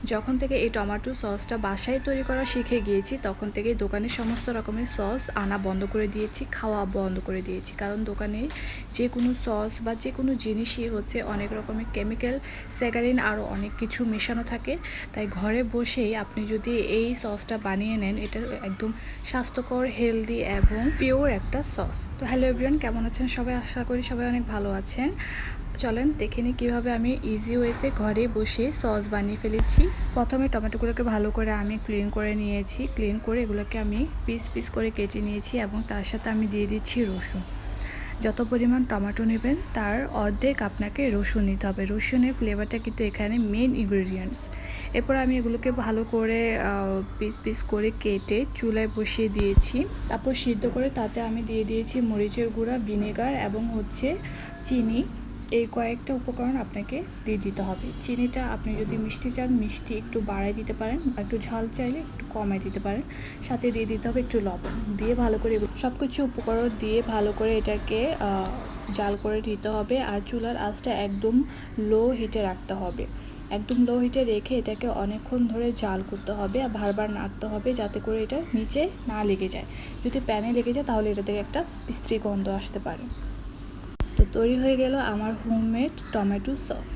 যখন থেকে এই টমেটো সসটা বাসায় তৈরি করা শিখে গিয়েছি তখন থেকেই দোকানে সমস্ত রকমের সস আনা বন্ধ করে দিয়েছি, খাওয়া বন্ধ করে দিয়েছি। কারণ দোকানে যে কোনো সস বা যে কোনো জিনিসই হচ্ছে অনেক রকমের কেমিক্যাল, স্যাকারিন আরও অনেক কিছু মেশানো থাকে। তাই ঘরে বসেই আপনি যদি এই সসটা বানিয়ে নেন, এটা একদম স্বাস্থ্যকর, হেলদি এবং পিওর একটা সস। তো হ্যালো এভরিওয়ান, কেমন আছেন সবাই? আশা করি সবাই অনেক ভালো আছেন। চলেন দেখে নিই কীভাবে আমি ইজি ওয়েতে ঘরে বসে সস বানিয়ে ফেলেছি। প্রথমে টমেটোগুলোকে ভালো করে আমি ক্লিন করে নিয়েছি। ক্লিন করে এগুলোকে আমি পিস পিস করে কেটে নিয়েছি এবং তার সাথে আমি দিয়ে দিচ্ছি রসুন। যত পরিমাণ টমেটো নেবেন তার অর্ধেক আপনাকে রসুন নিতে হবে। রসুনের ফ্লেভারটা কিন্তু এখানে মেন ইনগ্রেডিয়েন্টস। এরপর আমি এগুলোকে ভালো করে পিস পিস করে কেটে চুলায় বসিয়ে দিয়েছি। তারপর সিদ্ধ করে তাতে আমি দিয়ে দিয়েছি মরিচের গুঁড়া, ভিনেগার এবং চিনি। এই কয়েকটা উপকরণ আপনাকে দিয়ে দিতে হবে। চিনিটা আপনি যদি মিষ্টি চান মিষ্টি একটু বাড়ায় দিতে পারেন, বা একটু ঝাল চাইলে একটু কমায় দিতে পারেন। সাথে দিয়ে দিতে হবে একটু লবণ। দিয়ে ভালো করে সব কিছু উপকরণ দিয়ে ভালো করে এটাকে জাল করে দিতে হবে। আর চুলার আঁচটা একদম লো হিটে রাখতে হবে। একদম লো হিটে রেখে এটাকে অনেকক্ষণ ধরে জাল করতে হবে আর বারবার নাড়তে হবে যাতে করে এটা নিচে না লেগে যায়। যদি প্যানে লেগে যায় তাহলে এটা থেকে একটা বিশ্রী গন্ধ আসতে পারে। তো তৈরি হয়ে গেল আমার হোমমেড টমেটো সস।